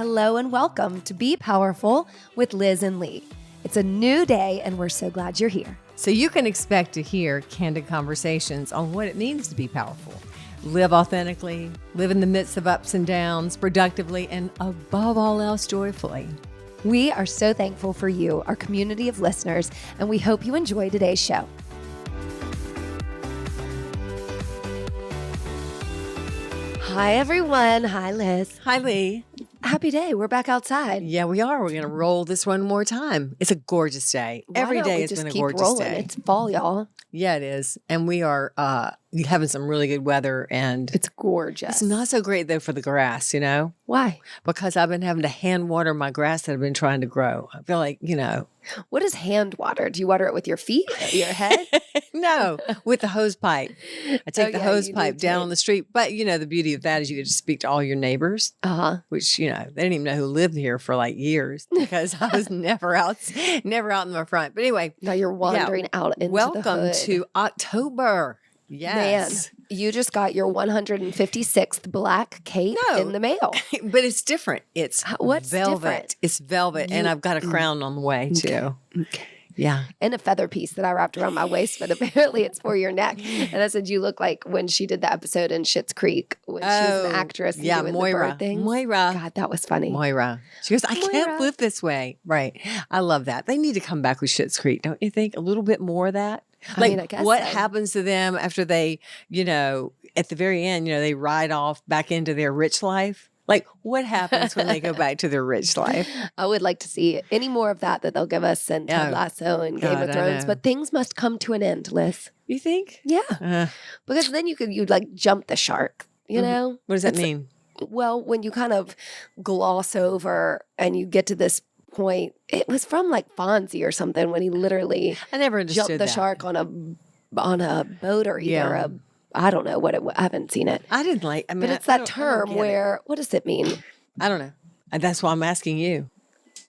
Hello and welcome to Be Powerful with Liz and Lee. It's a new day and we're so glad you're here. So you can expect to hear candid conversations on what it means to be powerful. Live authentically, live in the midst of ups and downs, productively, and above all else, joyfully. We are so thankful for you, our community of listeners, and we hope you enjoy today's show. Hi, everyone. Hi, Liz. Hi, Lee. Happy day. We're back outside. Yeah, we are. We're going to roll this one more time. It's a gorgeous day. Every day has been a gorgeous day. It's fall, y'all. Yeah, it is. And we are having some really good weather. And it's gorgeous. It's not so great, though, for the grass, you know? Why? Because I've been having to hand water my grass that I've been trying to grow. I feel like, you know. What is hand water? Do you water it with your feet, your head? No, with the hose pipe. I take the hose pipe down on the street. But, you know, the beauty of that is you get to speak to all your neighbors, which, you know, they didn't even know who lived here for like years because I was never out in my front. But anyway. Now you're wandering out into the hood. Welcome to October. Yes. Man, you just got your 156th black cape in the mail. But it's different. It's What's velvet. Different? It's velvet. And I've got a crown on the way, too. Okay. Yeah. And a feather piece that I wrapped around my waist, but apparently it's for your neck. And I said, you look like when she did the episode in Schitt's Creek when she was an actress and doing Moira. the bird things. Moira. God, that was funny. Moira. She goes, I can't live this way. Right. I love that. They need to come back with Schitt's Creek, don't you think? A little bit more of that. Like, I guess what so. happens to them after they, you know, at the very end, you know, they ride off back into their rich life? Like, what happens when they go back to their rich life? I would like to see any more of that they'll give us in Ted Lasso and Game of Thrones. But things must come to an end, Liz. You think? Yeah. Because then you'd like jump the shark, you know? What does that mean? Well, when you kind of gloss over and you get to this point, it was from like Fonzie or something when he literally I never understood jumped the shark on a boat or either I don't know what I haven't seen it. I didn't like. I mean, but it's that term where what does it mean? I don't know. That's why I'm asking you.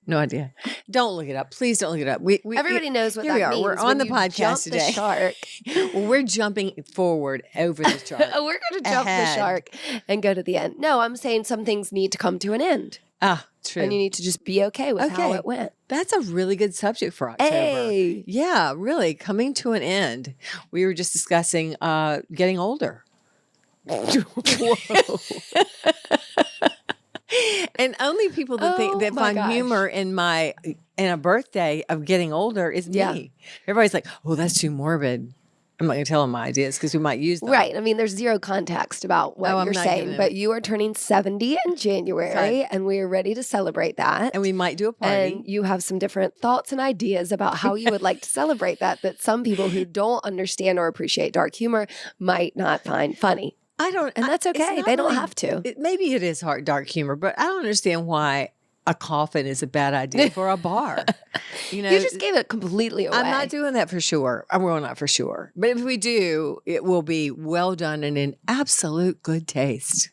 No idea. Don't look it up. Please don't look it up. Everybody knows what that means. We're on the podcast today. The shark. Well, we're jumping forward over the shark. We're going to jump the shark and go to the end. No, I'm saying some things need to come to an end. Ah, true. And you need to just be okay with how it went. That's a really good subject for October. Hey. Yeah, really. Coming to an end. We were just discussing getting older. Whoa. And only people that find humor in a birthday of getting older is me. Everybody's like, oh, that's too morbid. I'm not going to tell them my ideas because we might use them. Right. I mean, there's zero context about what you're saying, but you are turning 70 in January and we are ready to celebrate that. And we might do a party. And you have some different thoughts and ideas about how you would like to celebrate that some people who don't understand or appreciate dark humor might not find funny. And that's okay. They don't have to. Maybe it is dark humor, but I don't understand why a coffin is a bad idea for a bar. You know, you just gave it completely away. I'm not doing that for sure. Well, not for sure. But if we do, it will be well done and in absolute good taste.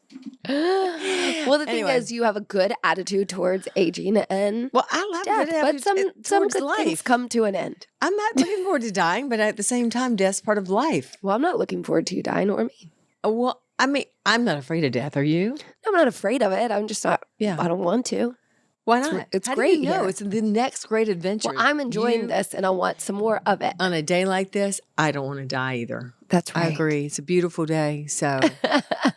Well, the thing is, you have a good attitude towards aging and death, but some good things come to an end. I'm not looking forward to dying, but at the same time, death's part of life. Well, I'm not looking forward to you dying or me. Well, I mean, I'm not afraid of death. Are you? I'm not afraid of it. I'm just not. Yeah. I don't want to. Why not? It's great. No, it's the next great adventure. Well, I'm enjoying this, and I want some more of it. On a day like this, I don't want to die either. That's right. I agree. It's a beautiful day. So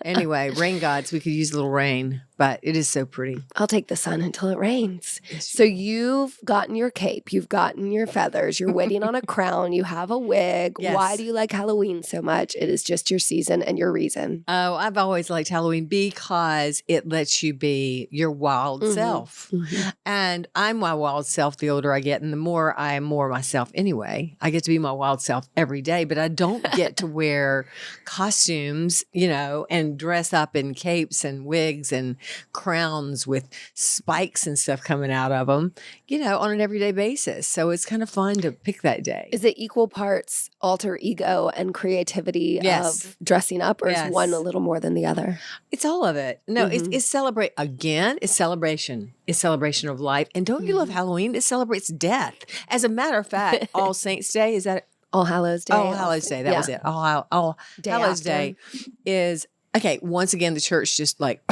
anyway, rain gods, we could use a little rain, but it is so pretty. I'll take the sun until it rains. So you've gotten your cape. You've gotten your feathers. You're waiting on a crown. You have a wig. Yes. Why do you like Halloween so much? It is just your season and your reason. Oh, I've always liked Halloween because it lets you be your wild self. Mm-hmm. And I'm my wild self the older I get and the more I am more myself anyway. I get to be my wild self every day, but I don't get to wear costumes, you know, and dress up in capes and wigs and crowns with spikes and stuff coming out of them, you know, on an everyday basis. So it's kind of fun to pick that day. Is it equal parts alter ego and creativity of dressing up, or is one a little more than the other? It's all of it. No, it's celebrate. Again, it's celebration. It's celebration of life. And don't you love Halloween? It celebrates death. As a matter of fact, All Saints Day, is that All Hallows Day? All Hallows Day. That was it. All Hallows Day is Okay, once again, the church just like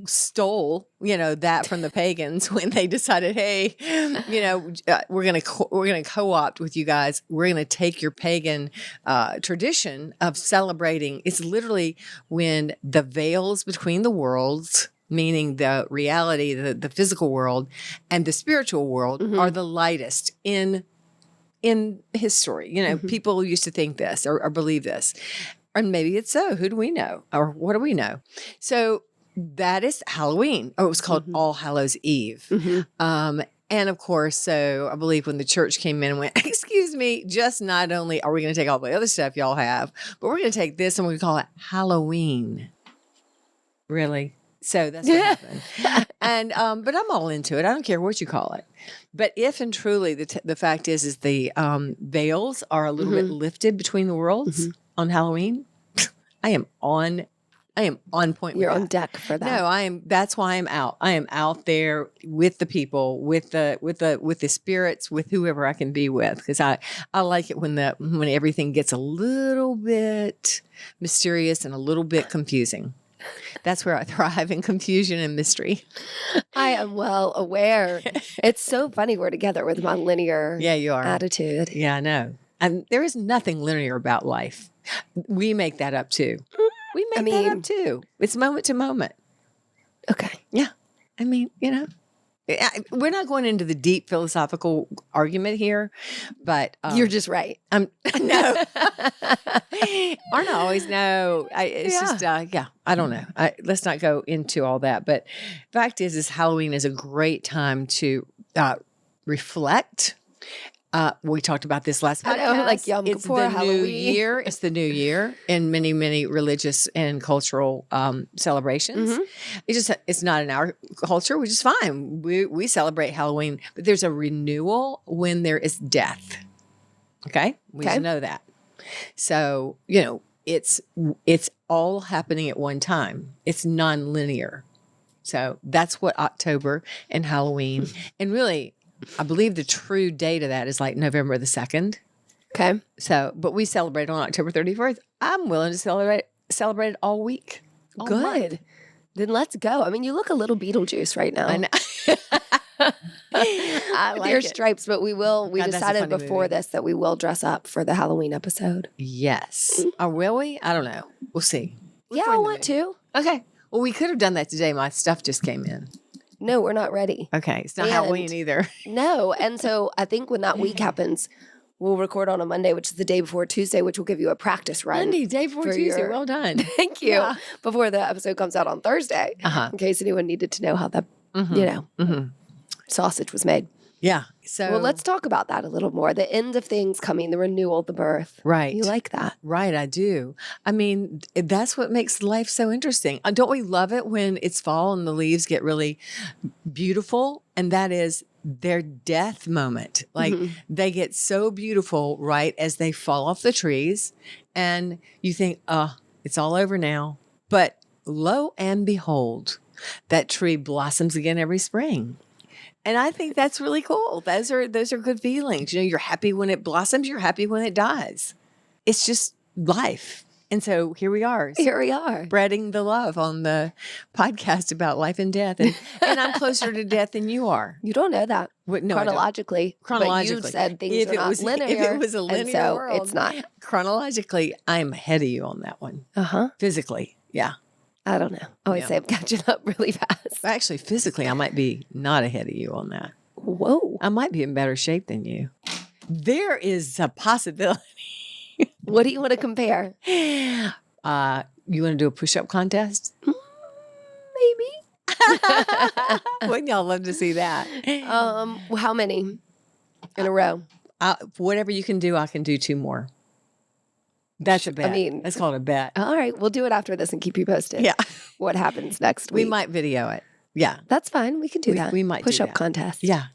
stole, that from the pagans when they decided, hey, we're gonna co-opt with you guys. We're gonna take your pagan tradition of celebrating. It's literally when the veils between the worlds, meaning the reality, the physical world, and the spiritual world, are the lightest in history. People used to think this or believe this. And maybe it's so. Who do we know? Or what do we know? So that is Halloween. Oh, it was called All Hallows Eve. And of course, so I believe when the church came in and went, excuse me, just not only are we going to take all the other stuff y'all have, but we're going to take this and we're going to call it Halloween. Really? So that's what happened. And but I'm all into it. I don't care what you call it. But if and truly the fact is the veils are a little bit lifted between the worlds on Halloween, I am on point. You're with on that. deck for that. No, I am. That's why I'm out. I am out there with the people, with the spirits, with whoever I can be with, because I like it when everything gets a little bit mysterious and a little bit confusing. That's where I thrive, in confusion and mystery. I am well aware. It's so funny we're together with my linear you are. attitude. Yeah, I know. And there is nothing linear about life. We make that up too. We make that up too. It's moment to moment. Okay. Yeah. I mean, we're not going into the deep philosophical argument here, but you're just right. No. Aren't I always? No. It's just, I don't know. Let's not go into all that. But fact is Halloween is a great time to reflect. We talked about this last podcast. I know, like Yom It's Kippur, the Halloween. new year. It's the new year in many, many religious and cultural celebrations. It's not in our culture, which is fine. We celebrate Halloween, but there's a renewal when there is death. Okay? We should know that. So, it's all happening at one time. It's non-linear. So that's what October and Halloween, and really, I believe the true date of that is like November the 2nd. Okay. So, but we celebrate on October 31st. I'm willing to celebrate it all week. All Good. month. Then let's go. I mean, you look a little Beetlejuice right now. I know. I like your it. stripes, but we decided before movie. this that we will dress up for the Halloween episode. Yes. Or will we? I don't know. We'll see. I want to. Okay. Well, we could have done that today. My stuff just came in. No, we're not ready. Okay. It's not Halloween either. No. And so I think when that week happens, we'll record on a Monday, which is the day before Tuesday, which will give you a practice run. Monday, day before Tuesday. Well done. Thank you. Yeah. Before the episode comes out on Thursday, in case anyone needed to know how the, sausage was made. Yeah. So, well, let's talk about that a little more. The end of things coming, the renewal, the birth. Right. You like that? Right. I do. I mean, that's what makes life so interesting. Don't we love it when it's fall and the leaves get really beautiful? And that is their death moment. Like they get so beautiful right as they fall off the trees. And you think, it's all over now. But lo and behold, that tree blossoms again every spring. And I think that's really cool. Those are good feelings. You're happy when it blossoms. You're happy when it dies. It's just life. And so here we are. Spreading the love on the podcast about life and death. And I'm closer to death than you are. You don't know that. No, chronologically. But you said things are not linear. If it was a linear world, it's not. Chronologically, I am ahead of you on that one. Physically, yeah. I don't know. I always say I'm catching up really fast. Actually, physically, I might be not ahead of you on that. Whoa. I might be in better shape than you. There is a possibility. What do you want to compare? You want to do a push-up contest? Maybe. Wouldn't y'all love to see that? How many in a row? Whatever you can do, I can do 2 more. That's a bet. That's called a bet. All right. We'll do it after this and keep you posted. Yeah. What happens next week? We might video it. Yeah. That's fine. We can do that. We might push-up do that. contest. Yeah.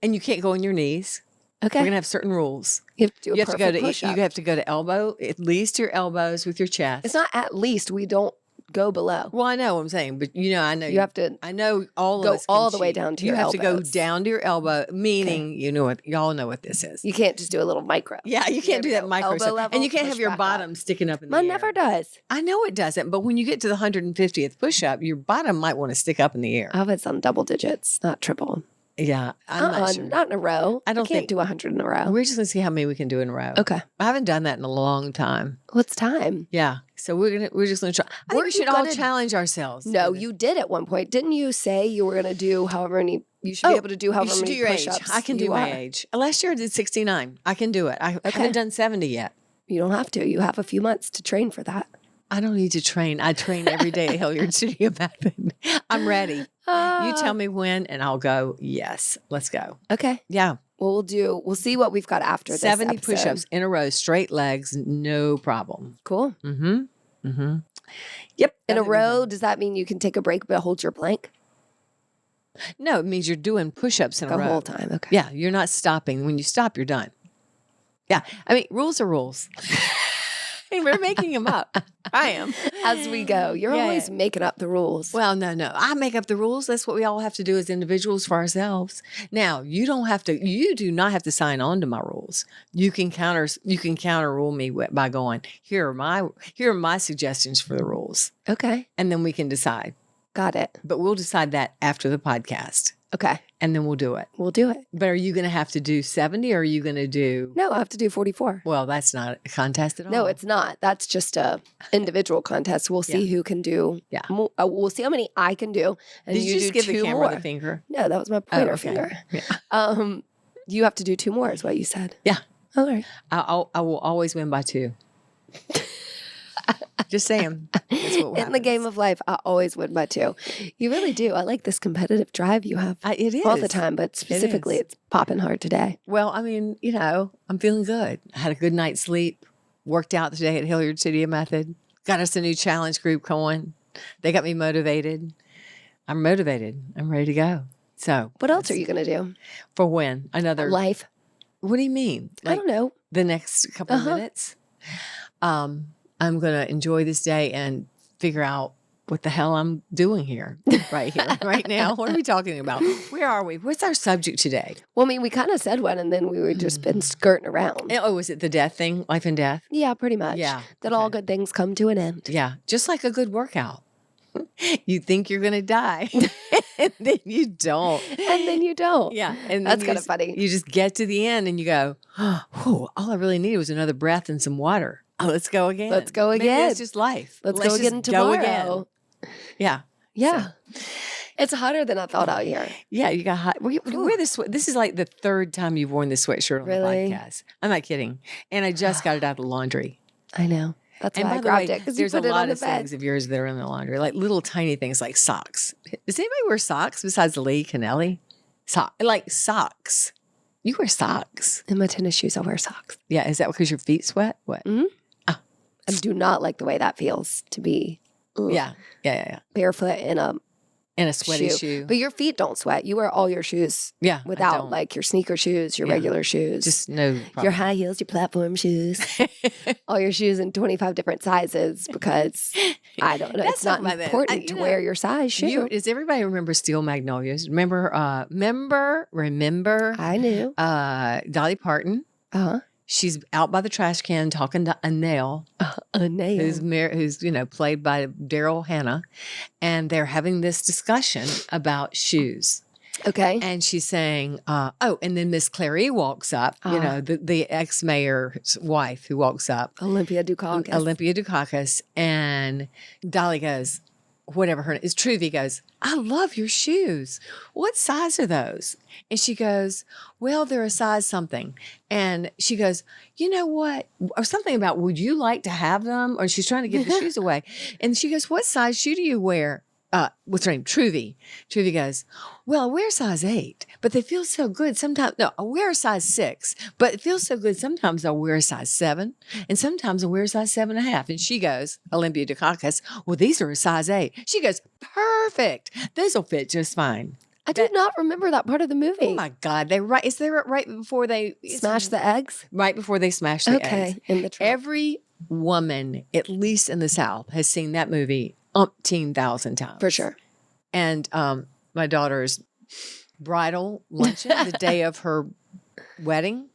And you can't go on your knees. Okay. We're going to have certain rules. You have to do a perfect push-up. You have to go to elbow, at least your elbows with your chest. It's not at least. We don't go below. Well, I know what I'm saying, but I know You have to I know all go of us can all the way cheat. down to you your have to go elbows. down to your elbow, meaning y'all know what this is. You can't just do a little micro. Yeah, you can't do that micro elbow stuff. level, And you can't push have your back bottom up. sticking up in the Mine air. never does. I know it doesn't, but when you get to the 150th push-up, your bottom might want to stick up in the air. I hope it's on double digits, not triple. Yeah, I'm not sure. Not in a row. I don't can't think- do 100 in a row. We're just going to see how many we can do in a row. Okay. I haven't done that in a long time. What's time? Yeah. So we're just going to try. I think we should all challenge ourselves. No, you did at one point. Didn't you say you were going to do however many? You should be able to do however you should many do your age. push-ups. I can do my age. Last year I did 69. I can do it. I haven't done 70 yet. You don't have to. You have a few months to train for that. I don't need to train. I train every day at Hilliard Studio Method. I'm ready. You tell me when and I'll go, yes, let's go. Okay. Yeah. Well, we'll see what we've got after this 70 episode. push-ups in a row, straight legs, no problem. Cool. Mm-hmm. Mm-hmm. Yep. In a row, does that mean you can take a break but hold your plank? No, it means you're doing push-ups in a row. The whole time. Okay. Yeah, you're not stopping. When you stop, you're done. Yeah. I mean, rules are rules. And we're making them up. I am. As we go. You're always making up the rules. Well, no. I make up the rules. That's what we all have to do as individuals for ourselves. Now, you do not have to sign on to my rules. You can counter rule me by going, here are my suggestions for the rules. Okay. And then we can decide. Got it. But we'll decide that after the podcast. Okay. And then we'll do it. We'll do it. But are you going to have to do 70 or are you going to do? No, I have to do 44. Well, that's not a contest at all. No, it's not. That's just a individual contest. We'll see who can do. Yeah. We'll see how many I can do. And Did you just do give the two camera more. the finger? No, that was my pointer okay. finger. Yeah. You have to do 2 more is what you said. Yeah. All right. I will always win by 2. Just saying. That's what In the game of life, I always win by 2. You really do. I like this competitive drive you have It is. all the time, but specifically it's popping hard today. Well, I mean, I'm feeling good. I had a good night's sleep, worked out today at Hilliard Studio Method, got us a new challenge group going. They got me motivated. I'm motivated. I'm ready to go. So What else are you going to do? For when? Another Life. What do you mean? I don't know. The next couple of minutes? I'm going to enjoy this day and figure out what the hell I'm doing here, right now. What are we talking about? Where are we? What's our subject today? Well, I mean, we kind of said one and then we were just been skirting around. Oh, was it the death thing? Life and death? Yeah, pretty much. Yeah. That all good things come to an end. Yeah. Just like a good workout. You think you're going to die and then you don't. And then you don't. Yeah. And That's kind of funny. You just get to the end and you go, oh, all I really needed was another breath and some water. Oh, let's go again. Let's go Maybe again. that's just life. Let's go again tomorrow. Yeah. Yeah. So. It's hotter than I thought out here. Yeah, you got hot. Wear this. This is like the 3rd time you've worn this sweatshirt on the podcast. I'm not kidding. And I just got it out of the laundry. I know. That's and why by I grabbed the way, it. Because there's you a put it lot on the of bed. things of yours that are in the laundry, like little tiny things like socks. Does anybody wear socks besides Lee Kennelly? Socks. You wear socks. In my tennis shoes, I wear socks. Yeah, is that because your feet sweat? What? Mm-hmm. I do not like the way that feels to be Yeah. barefoot in a sweaty shoe. But your feet don't sweat. You wear all your shoes without like your sneaker shoes, your regular shoes. Just no problem. Your high heels, your platform shoes. All your shoes in 25 different sizes because I don't know. It's not important to wear your size shoe. Does everybody remember Steel Magnolias? Remember? I knew. Dolly Parton. Uh-huh. She's out by the trash can talking to a nail. Who's played by Daryl Hannah. And they're having this discussion about shoes. Okay. And she's saying, and then Miss Clary walks up, the ex-mayor's wife who walks up. Olympia Dukakis. And Dolly goes, whatever her name is, Truvy goes, I love your shoes. What size are those? And she goes, well, they're a size something. And she goes, you know what? Or something about, would you like to have them? Or she's trying to give the shoes away. And she goes, what size shoe do you wear? What's her name? Truvy. Truvy goes, well, I wear size 8, but they feel so good. Sometimes, no, I wear a size 6, but it feels so good. Sometimes I'll wear a size 7, and sometimes I'll wear a size 7.5. And she goes, Olympia Dukakis, well, these are a size 8. She goes, perfect. Those will fit just fine. I did not remember that part of the movie. Oh my God. Is they right before they smash the eggs? Right before they smash the eggs. Okay. In the trunk. Every woman, at least in the South, has seen that movie umpteen thousand times. For sure. And my daughter's bridal luncheon, the day of her wedding,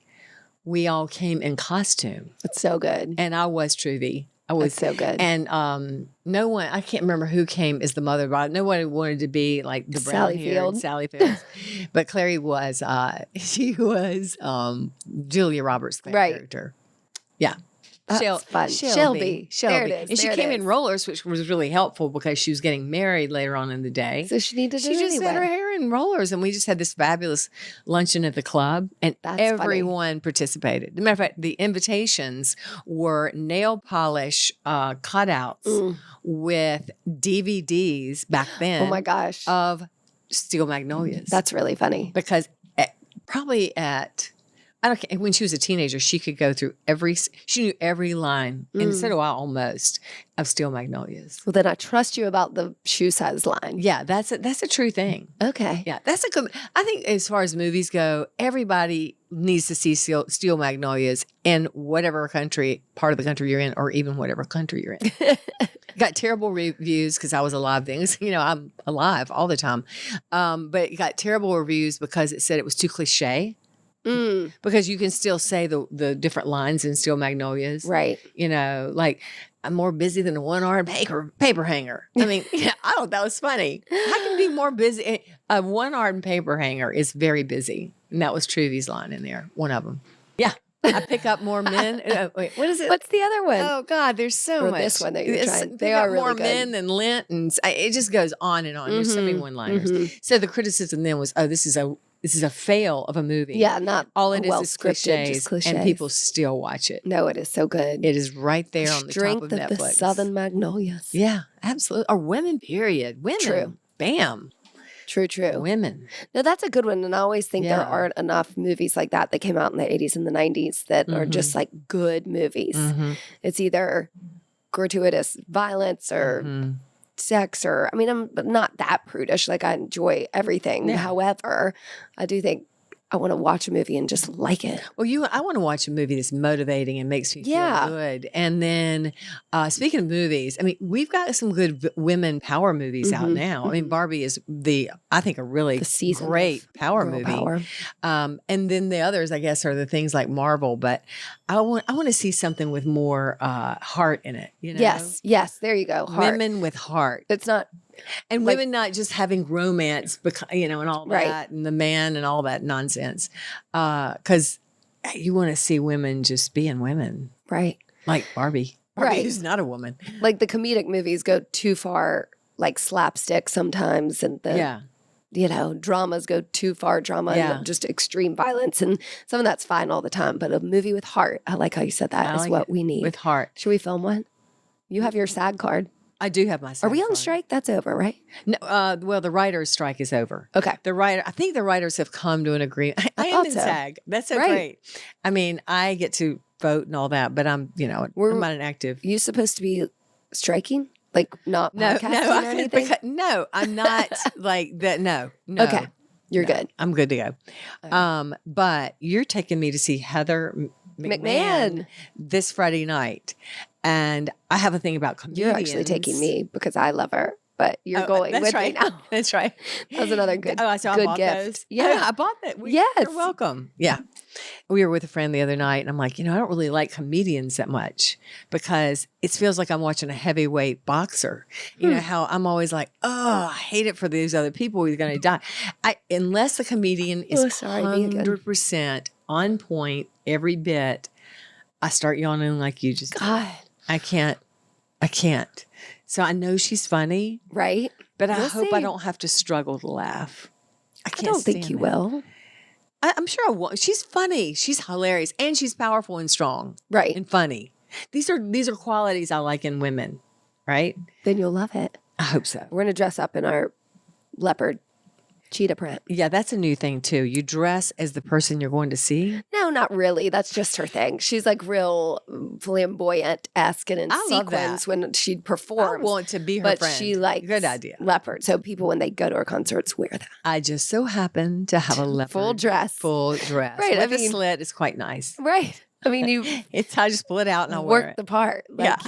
we all came in costume. It's so good. And I was Trudy. I was so good. And no one, I can't remember who came as the mother bride. No one wanted to be like the brown Sally hair Field. and Sally Fields. But Clary was, she was Julia Roberts' character. Yeah. That's fun. Shelby. There it is. And she came in rollers, which was really helpful because she was getting married later on in the day. So she needed to She just had her hair in rollers, and we just had this fabulous luncheon at the club, and everyone participated. As a matter of fact, the invitations were nail polish cutouts with DVDs back then. Oh my gosh. Of Steel Magnolias. That's really funny. Because when she was a teenager, she could go through she knew every line, and so do I almost, of Steel Magnolias. Well, then I trust you about the shoe size line. Yeah, that's a true thing. Okay. Yeah, that's a good, I think as far as movies go, everybody needs to see Steel Magnolias in whatever part of the country you're in, or even whatever country you're in. Got terrible reviews because I was alive then. I'm alive all the time. But it got terrible reviews because it said it was too cliche. Because you can still say the different lines in Steel Magnolias. Right. Like, I'm more busy than a one-armed paper hanger. I mean, I thought that was funny. I can be more busy. A one-armed paper hanger is very busy. And that was Trudy's line in there, one of them. Yeah. I pick up more men. Wait, what is it? What's the other one? Oh, God, there's so much. This one that you're trying. They are really more good. men than Lent. And it just goes on and on. There's so many one-liners. So the criticism then was, this is a fail of a movie. Yeah, not all it well is cliches, and people still watch it. No, it is so good. It is right there on the top of Netflix. Strength of the Southern Magnolias. Yeah, absolutely. Or women, period. Women. True. Bam. True. Women. No, that's a good one. And I always think there aren't enough movies like that came out in the 80s and the 90s that are just like good movies. It's either gratuitous violence or sex, or I'm not that prudish. Like, I enjoy everything. Yeah. However, I do think I want to watch a movie and just like it. Well, I want to watch a movie that's motivating and makes me feel good. And then, speaking of movies, we've got some good women power movies out now. Barbie is I think a really great power movie. Power. And then the others, I guess, are the things like Marvel. But I want to see something with more heart in it. Yes. There you go. Heart. Women with heart. It's not. And women not just having romance, and all that, and the man and all that nonsense. Because you want to see women just being women. Right. Like Barbie. Barbie is not a woman. Like, the comedic movies go too far, like slapstick sometimes. And dramas go too far, and just extreme violence. And some of that's fine all the time. But a movie with heart, I like how you said that, is what we need. With heart. Should we film one? You have your SAG card. I do have my SAG Are we on card. strike? That's over, right? No. Well, the writers' strike is over. Okay. I think the writers have come to an agreement. I am in SAG. That's so great. I get to vote and all that, but I'm not an active. You supposed to be striking? Like, not podcasting or anything? No, I'm not like that. No. Okay. You're good. I'm good to go. But you're taking me to see Heather McMahon this Friday night. And I have a thing about comedians. You're actually taking me because I love her, but you're going with me now. That's right. That was another good, so I good bought gift. Those. Yeah. I bought that. Yes. You're welcome. Yeah. We were with a friend the other night, and I'm like, I don't really like comedians that much because it feels like I'm watching a heavyweight boxer. You know how I'm always like, I hate it for these other people who's going to die. Unless the comedian is 100% on point every bit, I start yawning like you just God. I can't. So I know she's funny. Right. But I hope I don't have to struggle to laugh. I don't think you will. I'm sure I won't. She's funny. She's hilarious. And she's powerful and strong. Right. And funny. These are qualities I like in women. Right? Then you'll love it. I hope so. We're going to dress up in our leopard cheetah print. Yeah, that's a new thing too. You dress as the person you're going to see? No, not really. That's just her thing. She's like real flamboyant-esque and in sequins when she'd perform. I want to be her but friend. She likes good idea. Leopard. So people, when they go to her concerts, wear that. I just so happen to have a leopard. Full dress. Right. With a slit. It's quite nice. Right. I just pull it out and I'll work wear it. the part. Like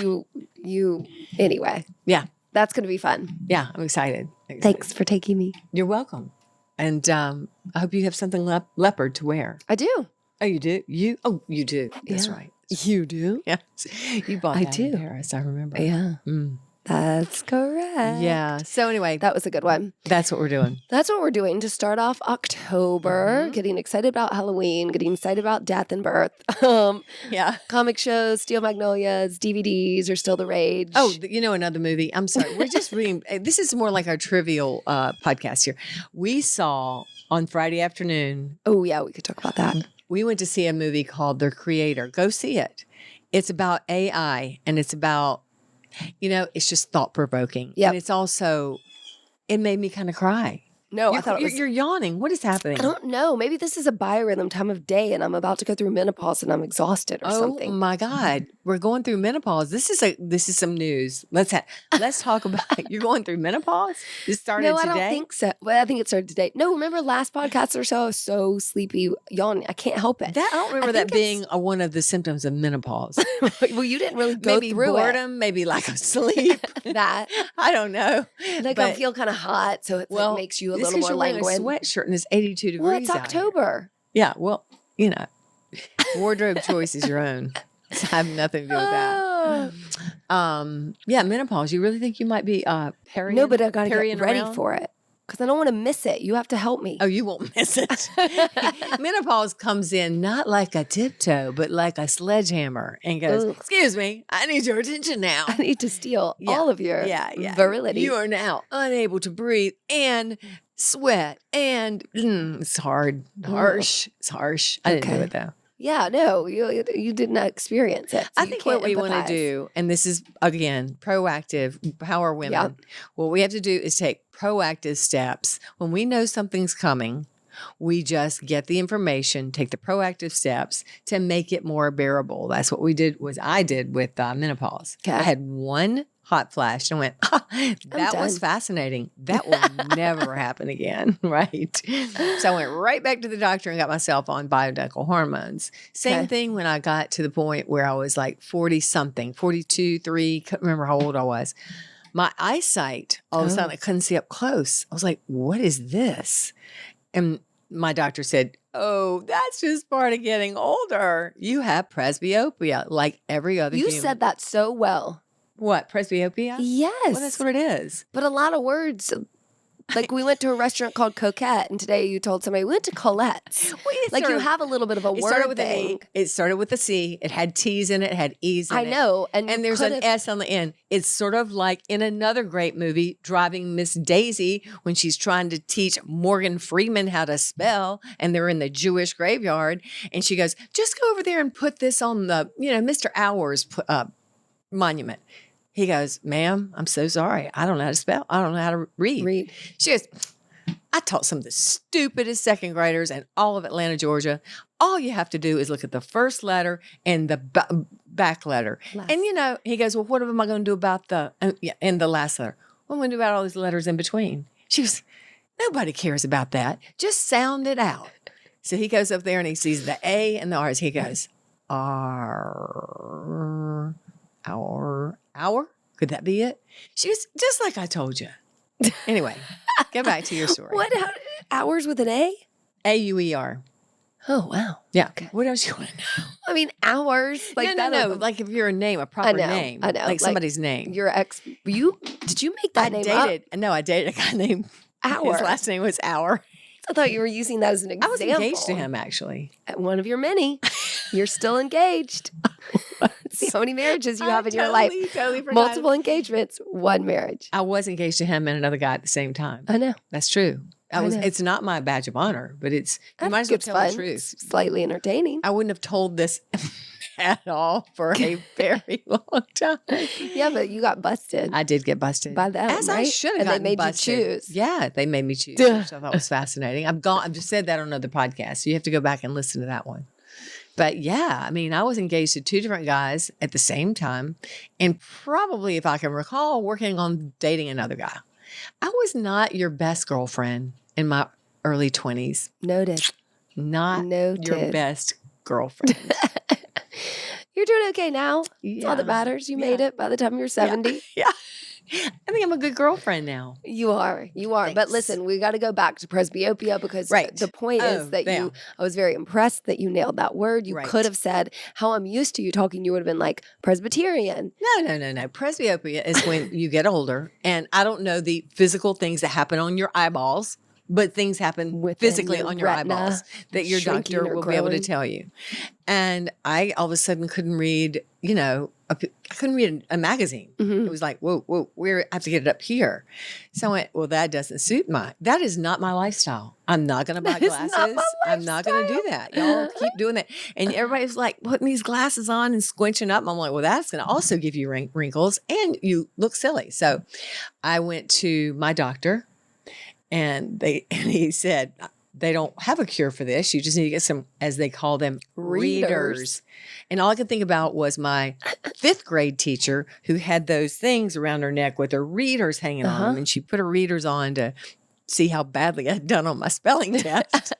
you anyway. Yeah. That's going to be fun. Yeah, I'm excited. Thanks for taking me. You're welcome. And I hope you have something leopard to wear. I do. Oh, you do? You do. That's right. You do? Yeah. You bought that in Paris, I remember. Yeah. That's correct. Yeah. So anyway. That was a good one. That's what we're doing. That's what we're doing to start off October, getting excited about Halloween, getting excited about death and birth. Comic shows, Steel Magnolias, DVDs are still the rage. Oh, another movie. I'm sorry. We're just reading. This is more like our trivial podcast here. We saw on Friday afternoon. Oh, yeah. We could talk about that. We went to see a movie called The Creator. Go see it. It's about AI, and it's about, it's just thought-provoking. Yep. And it's also, it made me kind of cry. No, I thought you're yawning. What is happening? I don't know. Maybe this is a biorhythm time of day and I'm about to go through menopause and I'm exhausted or something. Oh my God. We're going through menopause. This is some news. Let's talk about you're going through menopause? It started today? No, I don't think so. Well, I think it started today. No, remember last podcast or so, I was so sleepy, yawning. I can't help it. I don't remember that being one of the symptoms of menopause. Well, you didn't really go maybe through boredom, maybe lack of sleep. That. I don't know. Like I feel kind of hot, so it makes you a little more languid. Sweatshirt and it's 82 degrees. Well, it's October. Yeah, well, wardrobe choice is your own. So I have nothing to do with that. Menopause. You really think you might be parrying? No, but I got to get ready around? for it because I don't want to miss it. You have to help me. Oh, you won't miss it. Menopause comes in not like a tiptoe, but like a sledgehammer and goes, excuse me, I need your attention now. I need to steal all of your virility. You are now unable to breathe and sweat and it's harsh. It's harsh. I didn't do it though. Yeah, no, you did not experience it. So I think what we want to do, and this is again proactive, power women. Yep. What we have to do is take proactive steps. When we know something's coming, we just get the information, take the proactive steps to make it more bearable. That's what I did with menopause. Okay. I had one hot flash and went, that was fascinating. That will never happen again, right? So I went right back to the doctor and got myself on bioidentical hormones. Same thing when I got to the point where I was like 40-something, 42, 3, couldn't remember how old I was. My eyesight, all of a sudden, I couldn't see up close. I was like, what is this? And my doctor said, oh, that's just part of getting older. You have presbyopia like every other human. You said that so well. What, presbyopia? Yes. Well, that's what it is. But a lot of words, like we went to a restaurant called Coquette, and today you told somebody, we went to Colette's. Well, you have a little bit of a word thing. It started with a C. It had T's in it. It had E's in it. I know. And there's an S on the end. It's sort of like in another great movie, Driving Miss Daisy, when she's trying to teach Morgan Freeman how to spell, and they're in the Jewish graveyard. And she goes, just go over there and put this on the, Mr. Hours monument. He goes, ma'am, I'm so sorry. I don't know how to spell. I don't know how to read. She goes, I taught some of the stupidest second graders in all of Atlanta, Georgia. All you have to do is look at the first letter and the back letter. And, he goes, well, what am I going to do about and the last letter? What am I going to do about all these letters in between? She goes, nobody cares about that. Just sound it out. So he goes up there and he sees the A and the R's. He goes, R, hour? Could that be it? She was just like I told you. Anyway, get back to your story. What? Hours with an A? A-U-E-R. Oh, wow. Yeah. Okay. What else you want to know? I mean, hours. Like no. Like if you're a name, a proper name. I know. Like somebody's name. Your ex. Did you make that name up? No, I dated a guy named Hour. His last name was Hour. I thought you were using that as an example. I was engaged to him, actually. At one of your many. You're still engaged. See how many marriages you have in your life. Totally forgot. Multiple engagements, one marriage. I was engaged to him and another guy at the same time. I know. That's true. It's not my badge of honor, but you might as well tell the truth. It's slightly entertaining. I wouldn't have told this at all for a very long time. Yeah, but you got busted. I did get busted. By them, As right? I should have gotten busted. And they made you choose. Yeah, they made me choose, which I thought was fascinating. I've just said that on another podcast, so you have to go back and listen to that one. But yeah, I mean, I was engaged to 2 different guys at the same time, and probably, if I can recall, working on dating another guy. I was not your best girlfriend in my early 20s. Noted. Not your best girlfriend. You're doing okay now. That's all that matters. You made it by the time you're 70. Yeah. I think I'm a good girlfriend now. You are. But Thanks. listen, we got to go back to presbyopia because Right. the point is that yeah. I was very impressed that you nailed that word. You Right. could have said how I'm used to you talking. You would have been like Presbyterian. No. Presbyopia is when you get older, and I don't know the physical things that happen on your eyeballs, but things happen Within physically your on your retina, eyeballs that your shrinking doctor or will be able to growing. tell you. And I all of a sudden couldn't read, I couldn't read a magazine. Mhm. It was like, whoa, I have to get it up here. So I went, well, that doesn't suit that is not my lifestyle. I'm not going to buy That is not glasses. my I'm not going to do that. Y'all keep doing that. And everybody's like putting these glasses on and squinching up. And I'm like, well, that's going to also give you wrinkles and you look silly. So I went to my doctor and he said, they don't have a cure for this. You just need to get some, as they call them, readers. And all I could think about was my 5th grade teacher who had those things around her neck with her readers hanging on them. And she put her readers on to see how badly I'd done on my spelling test.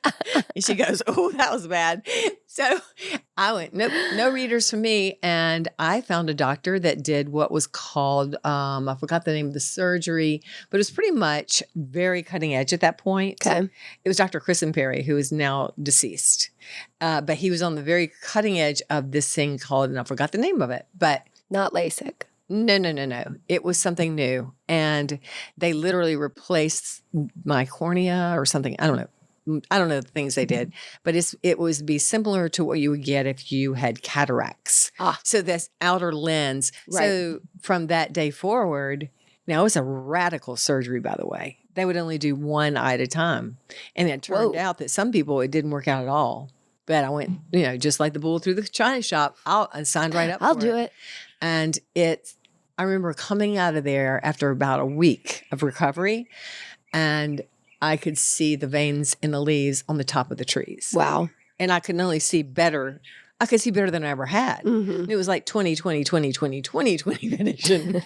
And she goes, oh, that was bad. So I went, nope, no readers for me. And I found a doctor that did what was called, I forgot the name of the surgery, but it was pretty much very cutting edge at that point. Okay. It was Dr. Chris Perry, who is now deceased. But he was on the very cutting edge of this thing called, and I forgot the name of it, but Not LASIK. No. It was something new. And they literally replaced my cornea or something. I don't know the things they did, but it was be similar to what you would get if you had cataracts. So this outer lens. Right. So from that day forward, now it's a radical surgery, by the way. They would only do one eye at a time. And it turned out that some people, it didn't work out at all. But I went, just like the bull through the China shop, I signed right up I'll for do it. And I remember coming out of there after about a week of recovery, and I could see the veins in the leaves on the top of the trees. Wow. And I could only see better. I could see better than I ever had. Mm-hmm. It was like 20/20 vision.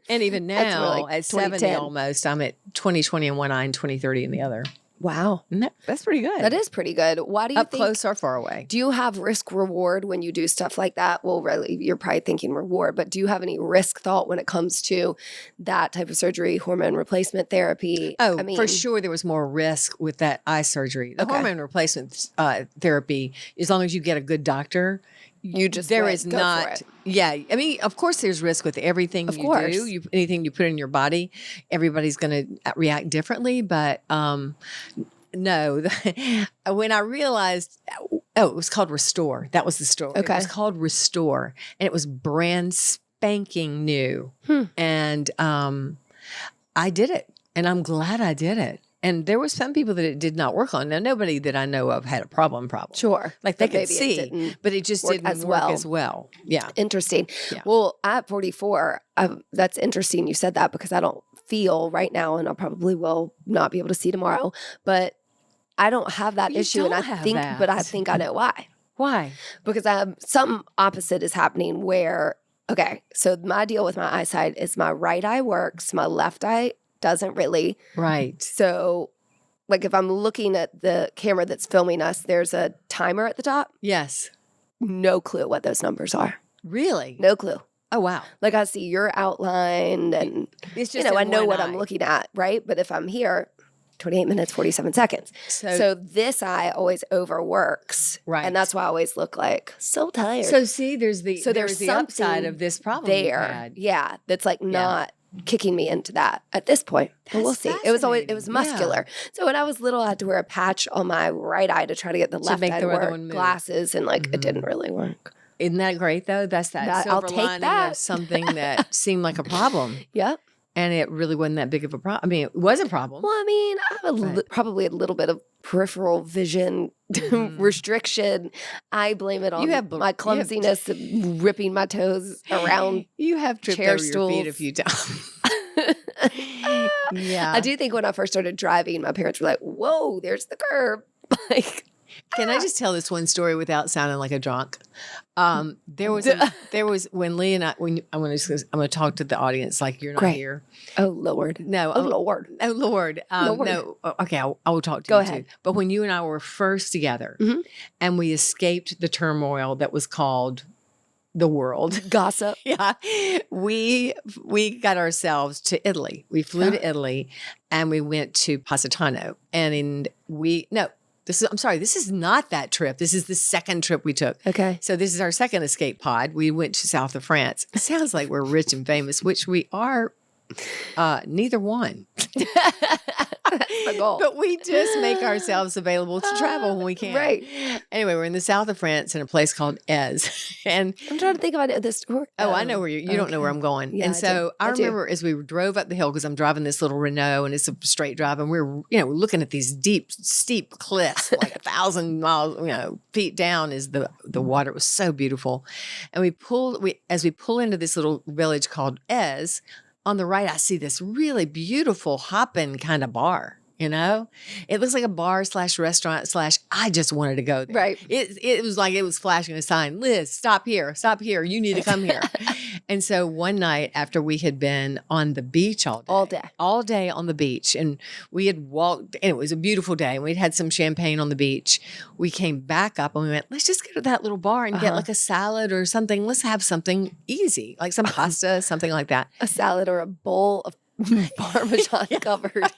And even now, at 70 almost, I'm at 20/20 in one eye and 20/30 in the other. Wow. That's pretty good. That is pretty good. Why do you Up think, close or far away? do you have risk reward when you do stuff like that? Well, really, you're probably thinking reward, but do you have any risk thought when it comes to that type of surgery, hormone replacement therapy? Oh, for sure there was more risk with that eye surgery. The hormone replacement therapy, as long as you get a good doctor, you just there went, is go not. for it. Yeah, I mean, of course, there's risk with everything Of you course. do. Anything you put in your body, everybody's going to react differently. But no, when I realized, it was called Restore. That was the store. Okay. It was called Restore, and it was brand spanking new. And I did it, and I'm glad I did it. And there were some people that it did not work on. Now, nobody that I know of had a problem. Sure. Like they But could maybe it see, didn't but it just work didn't as work well. as well. Yeah. Interesting. Yeah. Well, at 44, that's interesting you said that because I don't feel right now, and I probably will not be able to see tomorrow, but I don't have that You issue. And don't I have think, that. but I think I know why. Why? Because something opposite is happening where, okay, so my deal with my eyesight is my right eye works, my left eye doesn't really. Right. So like if I'm looking at the camera that's filming us, there's a timer at the top. Yes. No clue what those numbers are. Really? No clue. Oh, wow. Like I see your outline and, It's just I in know one what eye. I'm looking at, right? But if I'm here, 28 minutes, 47 seconds. So this eye always overworks. Right. And that's why I always look like so tired. So see, there's the there's upside something of this problem you've there. had. Yeah. That's like not kicking me into that at this point. But we'll see. It was fascinating. muscular. So when I was little, I had to wear a patch on my right eye to try to get the left make eye the to other work, one move. glasses, and it didn't really work. Isn't that great, though? That's that I'll silver take lining that. of something that seemed like a problem. Yep. And it really wasn't that big of a problem. I mean, it was a problem. Well, I mean, I have probably a little bit of peripheral vision restriction. I blame it on my clumsiness and ripping my toes around. You have tripped chair over your feet a stools. few times. Yeah. I do think when I first started driving, my parents were like, "Whoa, there's the curb." Like, Can I just tell this one story without sounding like a drunk? There was when Lee and I'm going to talk to the audience like you're not Great. here. oh Lord, No, oh Lord. Oh Lord. Lord. No. Okay, I will talk to Go you ahead. too. But when you and I were first together, Mhm. and we escaped the turmoil that was called the world. Gossip. Yeah. We got ourselves to Italy. We flew to Italy and we went to Positano. And this is not that trip. This is the second trip we took. Okay. So this is our second escape pod. We went to south of France. It sounds like we're rich and famous, which we are neither one. That's the goal. But we just make ourselves available to travel when we can. Right. Anyway, we're in the south of France in a place called Ez. And I'm trying to think about this. I know where you don't know where I'm going. Yeah, and so I do. remember as we drove up the hill, because I'm driving this little Renault and it's a straight drive, and we're looking at these deep, steep cliffs, like 1,000 miles, feet down is the water. It was so beautiful. And as we pull into this little village called Ez, on the right, I see this really beautiful hopping kind of bar. It looks like a bar / restaurant / I just wanted to go there. Right. It was like it was flashing a sign, Liz, stop here. You need to come here. And so one night after we had been on the beach all day on the beach, and we had walked, and it was a beautiful day, and we'd had some champagne on the beach. We came back up and we went, let's just go to that little bar and get like a salad or something. Let's have something easy, like some pasta, something like that. A salad or a bowl of Parmesan covered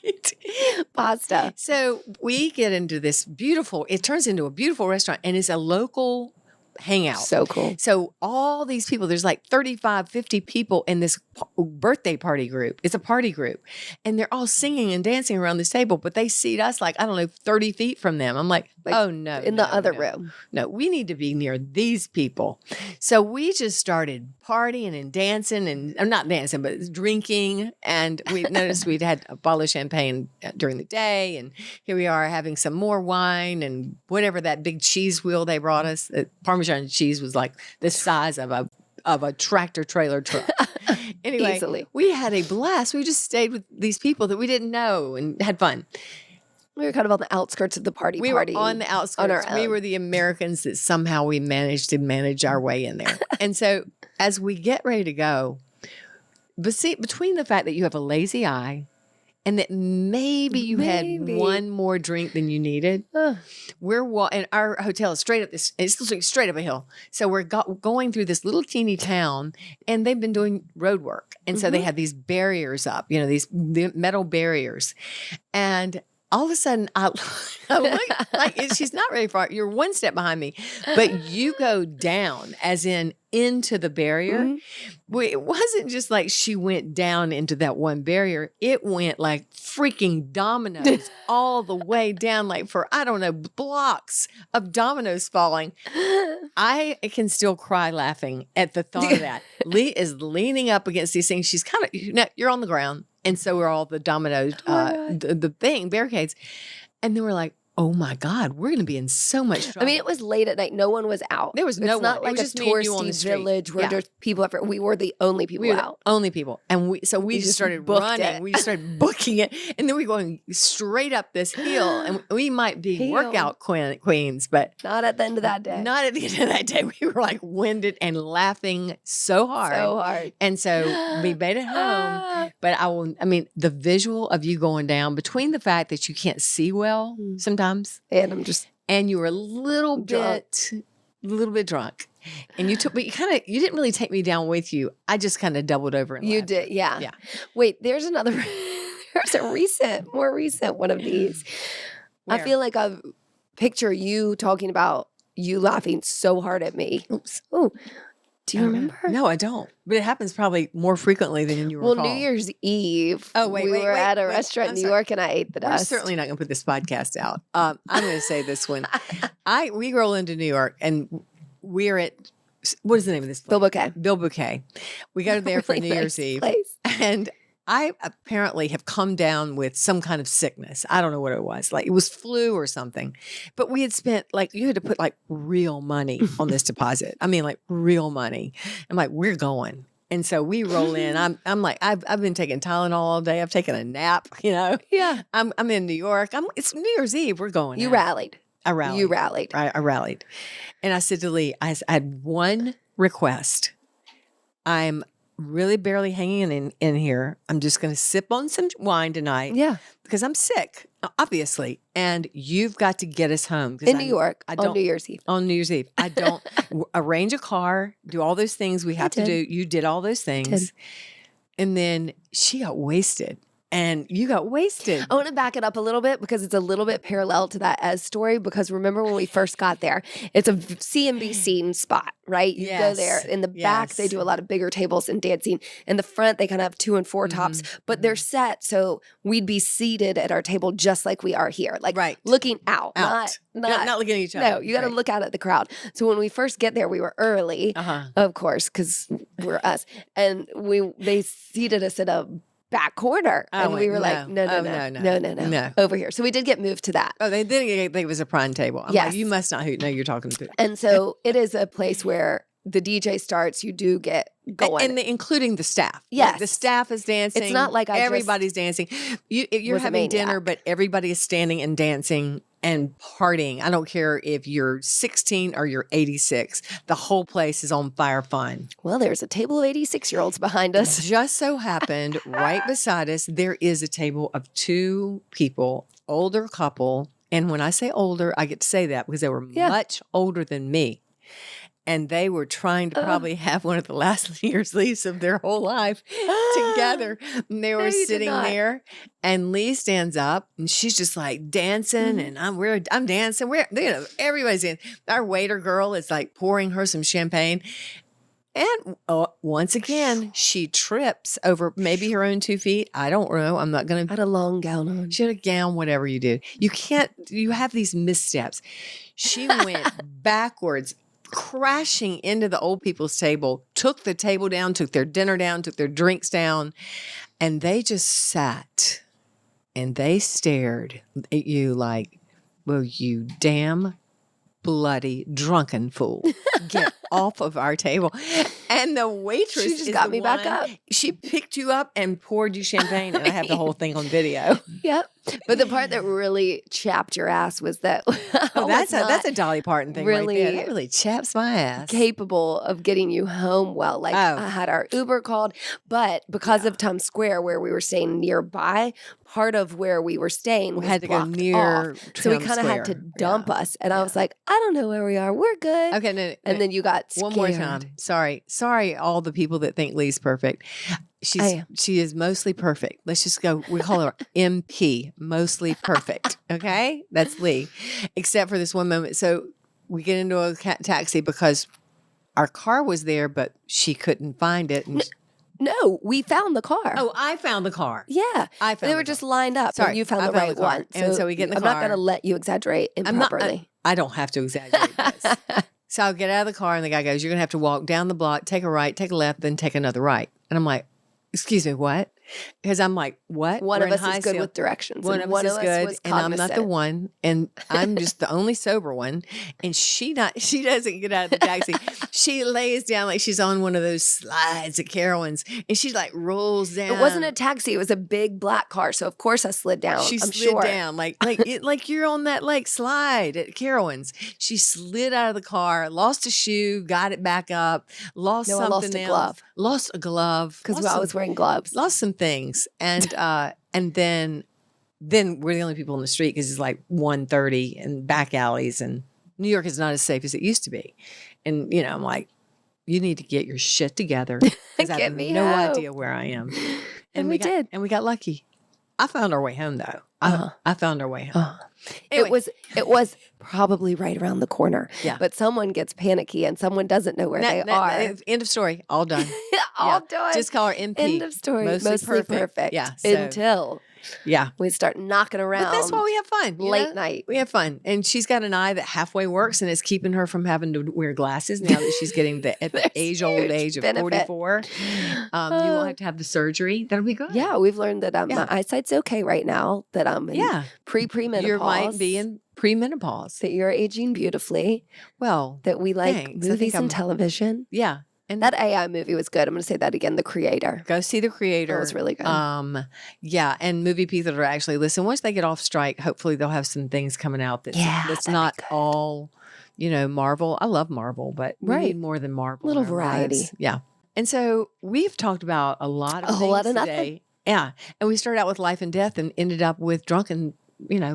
pasta. So we get into this it turns into a beautiful restaurant, and it's a local hangout. So cool. So all these people, there's like 35, 50 people in this birthday party group. It's a party group. And they're all singing and dancing around this table, but they seat us like, 30 feet from them. I'm like oh no. In the other room. No, we need to be near these people. So we just started partying and dancing and not dancing, but drinking. And we noticed we'd had a bottle of champagne during the day. And here we are having some more wine and whatever that big cheese wheel they brought us. Parmesan cheese was like the size of a tractor trailer truck. Anyway, Easily. We had a blast. We just stayed with these people that we didn't know and had fun. We were kind of on the outskirts of the party. We were on the outskirts. On our own. We were the Americans that somehow we managed to manage our way in there. And so as we get ready to go, but see, between the fact that you have a lazy eye and that maybe you had one more drink than you needed, and our hotel is straight up it's straight up a hill. So we're going through this little teeny town, and they've been doing road work. And so they have these barriers up, these metal barriers. And all of a sudden, I look like she's not very far. You're one step behind me, but you go down, as in into the barrier. It wasn't just like she went down into that one barrier. It went like freaking dominoes all the way down, like for, blocks of dominoes falling. I can still cry laughing at the thought of that. Lee is leaning up against these things. She's kind of, you're on the ground. And so we're all the dominoes, barricades. And then we're like, oh my God, we're going to be in so much trouble. I mean, it was late at night. No one was out. There was no one. It's not like a touristy village where there's people everywhere. We were the only people out. Only people. And we just started running. We just started booking it. And then we're going straight up this hill. And we might be workout queens, but not at the end of that day. Not at the end of that day. We were like winded and laughing so hard. And so we made it home. But the visual of you going down, between the fact that you can't see well sometimes, and you were a little bit drunk, and you didn't really take me down with you. I just kind of doubled over and laughed. Did, yeah. Wait, there's a more recent one of these. Where? I feel like I picture you talking about you laughing so hard at me. Oops. Oh. Do you remember? No, I don't. But it happens probably more frequently than you recall. Well, New Year's Eve, we were at a restaurant in New York, and I ate the dust. We're certainly not going to put this podcast out. I'm going to say this one. We roll into New York, and we're at, what is the name of this place? Bill Bouquet. We go there for New Year's Eve. Place. And I apparently have come down with some kind of sickness. I don't know what it was. Like it was flu or something. But we had spent you had to put real money on this deposit. I mean, real money. I'm like, we're going. And so we roll in. I'm like, I've been taking Tylenol all day. I've taken a nap, Yeah. I'm in New York. It's New Year's Eve. We're going. You rallied. I rallied. You rallied. I rallied. And I said to Lee, I had one request. I'm really barely hanging in here. I'm just going to sip on some wine tonight. Yeah. Because I'm sick, obviously. And you've got to get us home. In New York on New Year's Eve. On New Year's Eve. I don't arrange a car, do all those things we have to do. You did all those things. And then she got wasted. And you got wasted. I want to back it up a little bit because it's a little bit parallel to that Ez story. Because remember when we first got there, it's a C&B scene spot, right? You go there. In the back, they do a lot of bigger tables and dancing. In the front, they kind of have 2 and 4 tops, but they're set so we'd be seated at our table just like we are here, like looking out. Not looking at each other. No, you got to look out at the crowd. So when we first get there, we were early, of course, because we're us, and they seated us at a back corner, and we were like, no, over here. So we did get moved to that. Oh, they didn't think it was a prime table. I'm like, you must not know you're talking to. And so it is a place where the DJ starts, you do get going. And including the staff. Yes. Like the staff is dancing. It's not like everybody's dancing. You're having dinner, but everybody is standing and dancing and partying. I don't care if you're 16 or you're 86. The whole place is on fire fun. Well, there's a table of 86-year-olds behind us. Just so happened, right beside us, there is a table of 2 people, older couple. And when I say older, I get to say that because they were much older than me. And they were trying to probably have one of the last New Leaves of their whole life together. And they were sitting there, and Lee stands up, and she's just like dancing, and I'm dancing. Everybody's dancing. Our waiter girl is like pouring her some champagne. And once again, she trips over maybe her own 2 feet. I don't know. I'm not going to. Had a long gown on. She had a gown, whatever you did. You have these missteps. She went backwards, crashing into the old people's table, took the table down, took their dinner down, took their drinks down, and they just sat and they stared at you like, well, you damn bloody drunken fool. Get off of our table. And the waitress she just got me back up. She picked you up and poured you champagne, and I have the whole thing on video. Yep. But the part that really chapped your ass was that that's a Dolly Parton thing really right there. That really chaps my ass. Capable of getting you home well. Like I had our Uber called, but because of Times Square where we were staying nearby, part of where we were staying was had to go near so we kind of had to dump us. And I was like, I don't know where we are. We're good. Okay, no, and then you got scared. One more time. Sorry, all the people that think Lee's perfect. She is mostly perfect. Let's just go. We call her MP, mostly perfect. Okay, that's Lee, except for this one moment. So we get into a taxi because our car was there, but she couldn't find it. And no, we found the car. Oh, I found the car. Yeah, they were just lined up. Sorry, and you found the right one. And so we get in the car. I'm not going to let you exaggerate improperly. I don't have to exaggerate this. So I'll get out of the car, and the guy goes, "You're going to have to walk down the block, take a right, take a left, then take another right." And I'm like, "Excuse me, what?" Because I'm like, "What?" One of us is good with directions. One of us is good, and I'm not the one, and I'm just the only sober one. And she doesn't get out of the taxi. She lays down like she's on one of those slides at Carowinds, and she like rolls down. It wasn't a taxi; it was a big black car. So of course I slid down. She slid down like you're on that like slide at Carowinds. She slid out of the car, lost a shoe, got it back up, lost something else. Lost a glove because I was wearing gloves. Lost some things, and then we're the only people in the street because it's like 1:30 and back alleys, and New York is not as safe as it used to be. And I'm like, you need to get your shit together because I have no idea where I am. And we did, and we got lucky. I found our way home though. I found our way home. Anyway. It was probably right around the corner. Yeah. But someone gets panicky and someone doesn't know where they are. End of story. All done. All done. Just call her MP. End of story. Mostly perfect. Yeah. Until we start knocking around. But that's why we have fun. Late night. We have fun. And she's got an eye that halfway works, and it's keeping her from having to wear glasses now that she's getting at the old age of 44. You won't have to have the surgery. That'll be good. Yeah, we've learned that my eyesight's okay right now, that I'm in pre-menopause. You might be in premenopause. That you're aging beautifully. Well, that we like movies and television. Yeah. And that AI movie was good. I'm going to say that again. The Creator. Go see The Creator. It was really good. And movie people that are actually listen. Once they get off strike, hopefully they'll have some things coming out that's not all, Marvel. I love Marvel, but we need more than Marvel. Little variety. Yeah. And so we've talked about a lot of A whole lot of things today. nothing. Yeah. And we started out with life and death and ended up with drunken,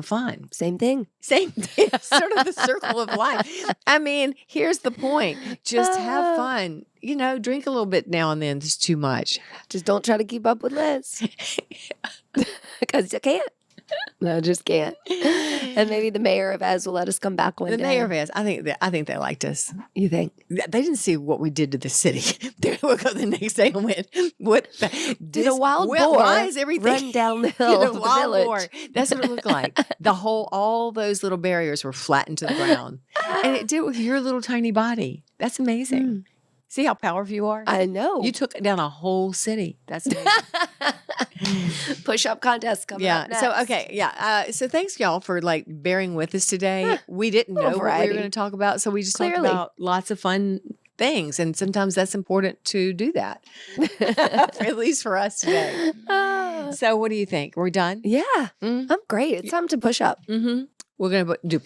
fun. Same thing. Same thing. Sort of the circle of life. I mean, here's the point. Just have fun. Drink a little bit now and then. It's too much. Just don't try to keep up with Liz. Because you can't. No, just can't. And maybe the mayor of Ez will let us come back one day. The mayor of Ez, I think they liked us. You think? They didn't see what we did to the city. They woke up the next day and went, "What? Did a wild boar why is everything run down the hill of the village?" Boar. That's what it looked like. All those little barriers were flattened to the ground, and it did with your little tiny body. That's amazing. See how powerful you are? I know. You took down a whole city. That's amazing. Push-up contest coming up next. So, okay. Yeah. So thanks, y'all, for bearing with us today. We didn't know what we were going to talk about, so we just talked about lots of fun things. And sometimes that's important to do that, at least for us today. So what do you think? We're done? Yeah. I'm great. It's time to push up. Mm-hmm. We're gonna do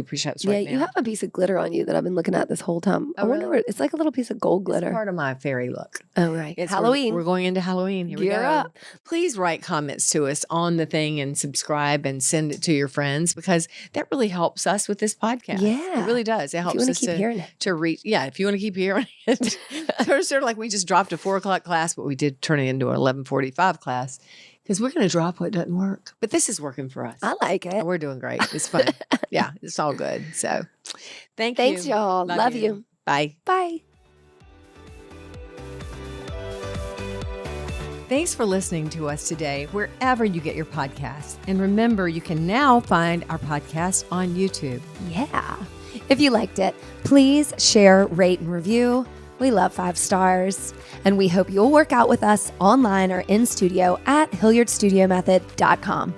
push-ups right now. You have a piece of glitter on you that I've been looking at this whole time. Oh, I wonder really? it's like a little piece of gold glitter. It's part of my fairy look. Oh, right. It's Halloween. We're going into Halloween. Here we go. Gear up. Please write comments to us on the thing and subscribe and send it to your friends because that really helps us with this podcast. Yeah. It really does. It helps us keep hearing it. to reach. Yeah, if you want to keep hearing it. Sort of like we just dropped a 4:00 class, but we did turn it into an 11:45 class. Because we're going to drop what doesn't work. But this is working for us. I like it. And we're doing great. It's fun. Yeah, it's all good. So Thanks, y'all. Love you. Bye. Bye. Thanks for listening to us today, wherever you get your podcasts. And remember, you can now find our podcast on YouTube. Yeah. If you liked it, please share, rate, and review. We love 5 stars. And we hope you'll work out with us online or in studio at HilliardStudioMethod.com.